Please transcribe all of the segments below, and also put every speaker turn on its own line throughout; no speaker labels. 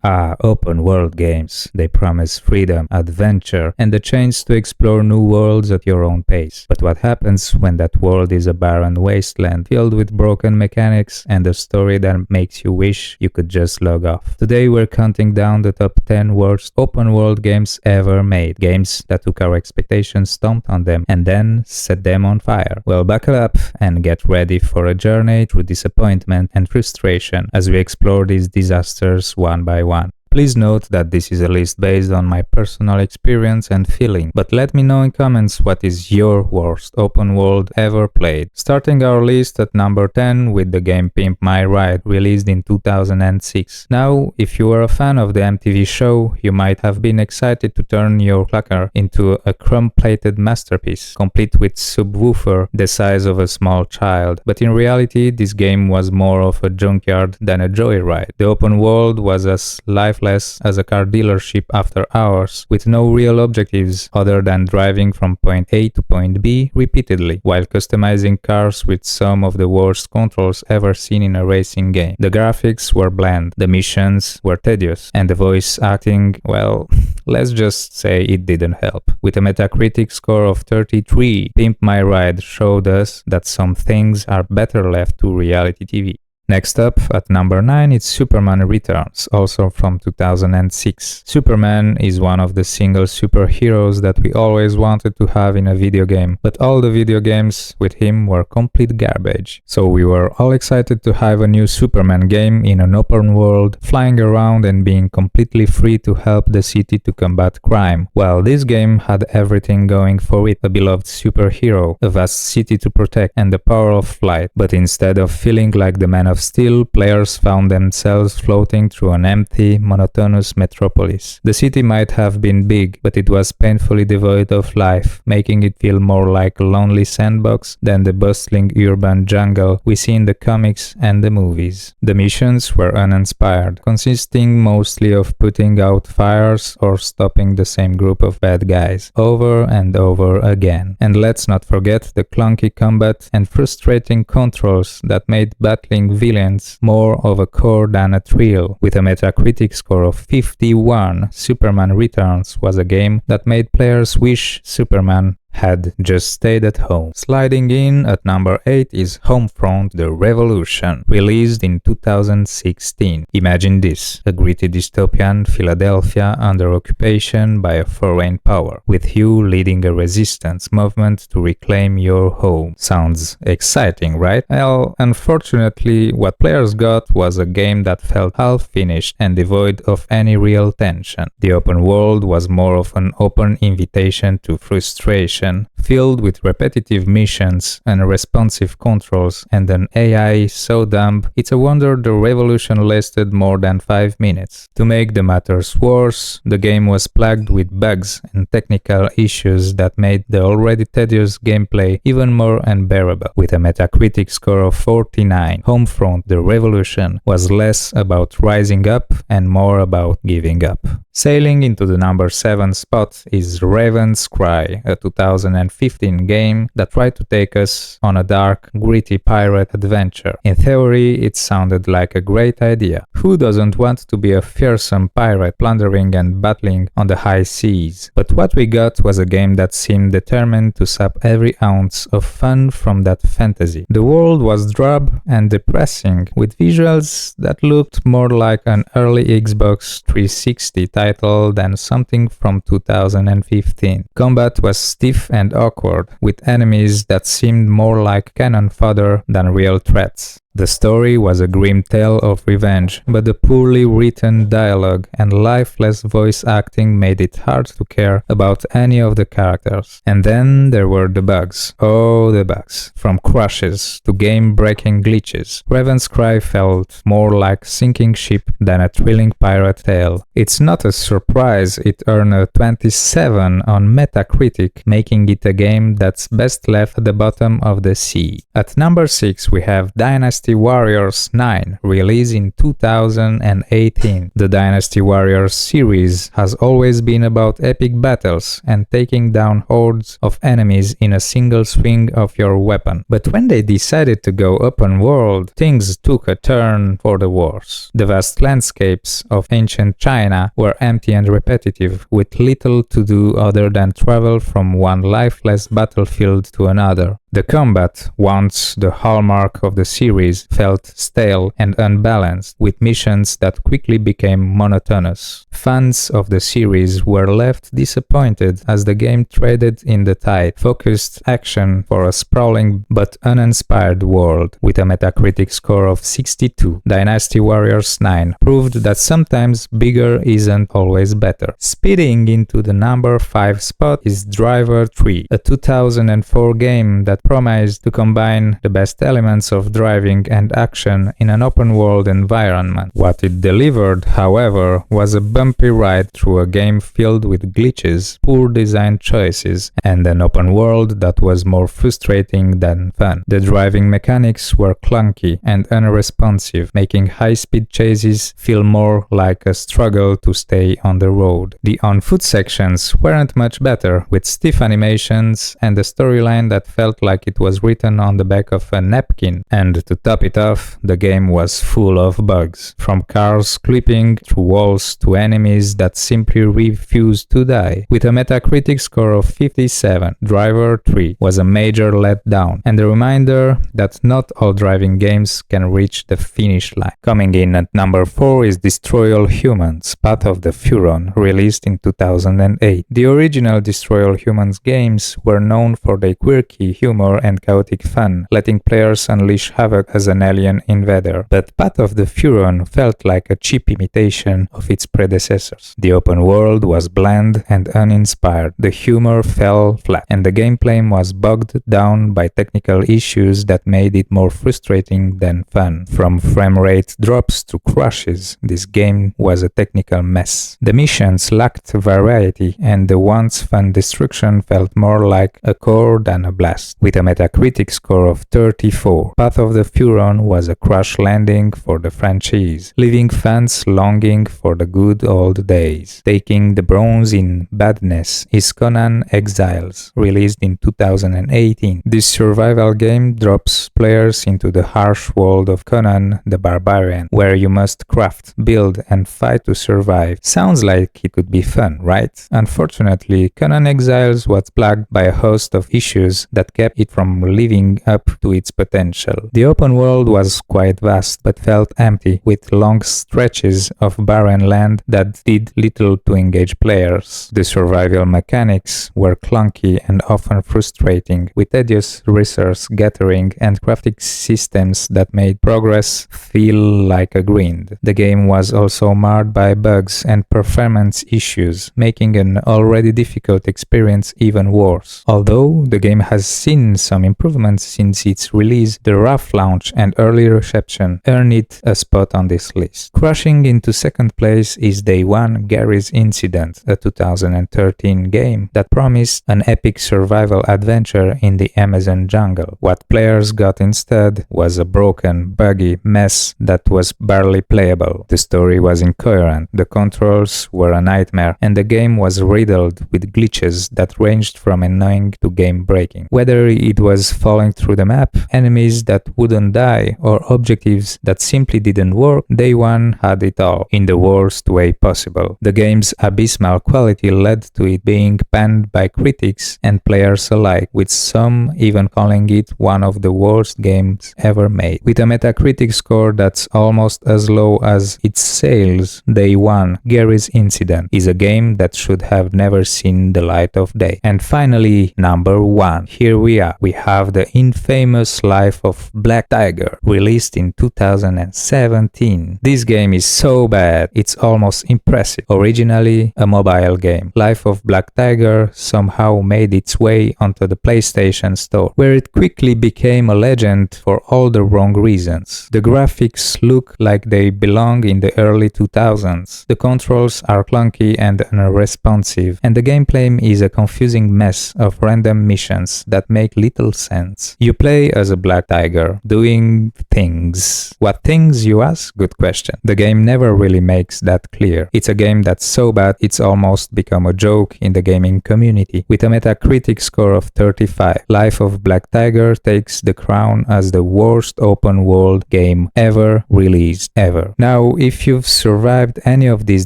Open world games. They promise freedom, adventure, and the chance to explore new worlds at your own pace. But what happens when that world is a barren wasteland filled with broken mechanics and a story that makes you wish you could just log off? Today we're counting down the top 10 worst open world games ever made. Games that took our expectations, stomped on them, and then set them on fire. Well, buckle up and get ready for a journey through disappointment and frustration as we explore these disasters one by one. Please note that this is a list based on my personal experience and feeling, but let me know in comments what is your worst open world ever played. Starting our list at number 10 with the game Pimp My Ride, released in 2006. Now, if you are a fan of the MTV show, you might have been excited to turn your clucker into a chrome-plated masterpiece, complete with subwoofer the size of a small child. But in reality, this game was more of a junkyard than a joyride. The open world was as lifeless as a car dealership after hours, with no real objectives other than driving from point A to point B repeatedly, while customizing cars with some of the worst controls ever seen in a racing game. The graphics were bland, the missions were tedious, and the voice acting, well, let's just say it didn't help. With a Metacritic score of 33, Pimp My Ride showed us that some things are better left to reality TV. Next up, at number 9, it's Superman Returns, also from 2006. Superman is one of the single superheroes that we always wanted to have in a video game, but all the video games with him were complete garbage. So we were all excited to have a new Superman game in an open world, flying around and being completely free to help the city to combat crime. Well, this game had everything going for it: a beloved superhero, a vast city to protect, and the power of flight. But instead of feeling like the Man of Steel, players found themselves floating through an empty, monotonous metropolis. The city might have been big, but it was painfully devoid of life, making it feel more like a lonely sandbox than the bustling urban jungle we see in the comics and the movies. The missions were uninspired, consisting mostly of putting out fires or stopping the same group of bad guys over and over again. And let's not forget the clunky combat and frustrating controls that made battling villains more of a chore than a thrill. With a Metacritic score of 51, Superman Returns was a game that made players wish Superman had just stayed at home. Sliding in at number 8 is Homefront: The Revolution, released in 2016. Imagine this: a gritty dystopian Philadelphia under occupation by a foreign power, with you leading a resistance movement to reclaim your home. Sounds exciting, right? Well, unfortunately, what players got was a game that felt half-finished and devoid of any real tension. The open world was more of an open invitation to frustration, filled with repetitive missions, unresponsive controls, and an AI so dumb it's a wonder the revolution lasted more than 5 minutes. To make the matters worse, the game was plagued with bugs and technical issues that made the already tedious gameplay even more unbearable. With a Metacritic score of 49, Homefront: The Revolution was less about rising up and more about giving up. Sailing into the number 7 spot is Raven's Cry, a 2015 game that tried to take us on a dark, gritty pirate adventure. In theory, it sounded like a great idea. Who doesn't want to be a fearsome pirate plundering and battling on the high seas? But what we got was a game that seemed determined to sap every ounce of fun from that fantasy. The world was drab and depressing, with visuals that looked more like an early Xbox 360 title than something from 2015. Combat was stiff and awkward, with enemies that seemed more like cannon fodder than real threats. The story was a grim tale of revenge, but the poorly written dialogue and lifeless voice acting made it hard to care about any of the characters. And then there were the bugs. Oh, the bugs. From crashes to game-breaking glitches, Raven's Cry felt more like sinking ship than a thrilling pirate tale. It's not a surprise it earned a 27 on Metacritic, making it a game that's best left at the bottom of the sea. At number 6 we have Dynasty Dynasty Warriors 9, released in 2018. The Dynasty Warriors series has always been about epic battles and taking down hordes of enemies in a single swing of your weapon. But when they decided to go open world, things took a turn for the worse. The vast landscapes of ancient China were empty and repetitive, with little to do other than travel from one lifeless battlefield to another. The combat, once the hallmark of the series, felt stale and unbalanced, with missions that quickly became monotonous. Fans of the series were left disappointed as the game traded in the tide, focused action for a sprawling but uninspired world. With a Metacritic score of 62, Dynasty Warriors 9 proved that sometimes bigger isn't always better. Speeding into the number 5 spot is Driver 3, a 2004 game that promised to combine the best elements of driving and action in an open-world environment. What it delivered, however, was a bumpy ride through a game filled with glitches, poor design choices, and an open world that was more frustrating than fun. The driving mechanics were clunky and unresponsive, making high-speed chases feel more like a struggle to stay on the road. The on-foot sections weren't much better, with stiff animations and a storyline that felt like it was written on the back of a napkin. And to top it off, the game was full of bugs, from cars clipping through walls to enemies that simply refused to die. With a Metacritic score of 57, Driver 3 was a major letdown, and a reminder that not all driving games can reach the finish line. Coming in at number 4 is Destroy All Humans! Path of the Furon, released in 2008. The original Destroy All Humans games were known for their quirky humor and chaotic fun, letting players unleash havoc as an alien invader. But Path of the Furon felt like a cheap imitation of its predecessors. The open world was bland and uninspired, the humor fell flat, and the gameplay was bogged down by technical issues that made it more frustrating than fun. From frame rate drops to crashes, this game was a technical mess. The missions lacked variety, and the once fun destruction felt more like a chore than a blast. With a Metacritic score of 34, Path of the Furon was a crash landing for the franchise, leaving fans longing for the good old days. Taking the bronze in badness is Conan Exiles, released in 2018. This survival game drops players into the harsh world of Conan the Barbarian, where you must craft, build, and fight to survive. Sounds like it could be fun, right? Unfortunately, Conan Exiles was plagued by a host of issues that kept it from living up to its potential. The open world was quite vast but felt empty, with long stretches of barren land that did little to engage players. The survival mechanics were clunky and often frustrating, with tedious resource gathering and crafting systems that made progress feel like a grind. The game was also marred by bugs and performance issues, making an already difficult experience even worse. Although the game has seen some improvements since its release, the rough launch and early reception earned it a spot on this list. Crushing into second place is Day One Garry's Incident, a 2013 game that promised an epic survival adventure in the Amazon jungle. What players got instead was a broken, buggy mess that was barely playable. The story was incoherent, the controls were a nightmare, and the game was riddled with glitches that ranged from annoying to game-breaking. Whether it was falling through the map, enemies that wouldn't die, or objectives that simply didn't work, Day One had it all, in the worst way possible. The game's abysmal quality led to it being panned by critics and players alike, with some even calling it one of the worst games ever made. With a Metacritic score that's almost as low as its sales, Day One Garry's Incident is a game that should have never seen the light of day. And finally, number 1. Here we are. We have the infamous Life of Black Tiger, released in 2017. This game is so bad, it's almost impressive. Originally a mobile game, Life of Black Tiger somehow made its way onto the PlayStation Store, where it quickly became a legend for all the wrong reasons. The graphics look like they belong in the early 2000s. The controls are clunky and unresponsive, and the gameplay is a confusing mess of random missions that make little sense. You play as a black tiger, doing things. What things, you ask? Good question. The game never really makes that clear. It's a game that's so bad it's almost become a joke in the gaming community. With a Metacritic score of 35, Life of Black Tiger takes the crown as the worst open world game ever released, ever. Now, if you've survived any of these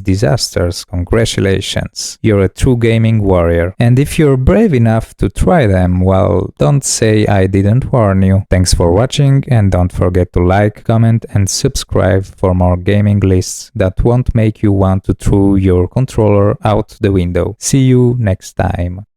disasters, congratulations. You're a true gaming warrior. And if you're brave enough to try them, well, don't say I didn't warn you. Thanks for watching, and don't forget to like, comment and subscribe for more gaming lists that won't make you want to throw your controller out the window. See you next time.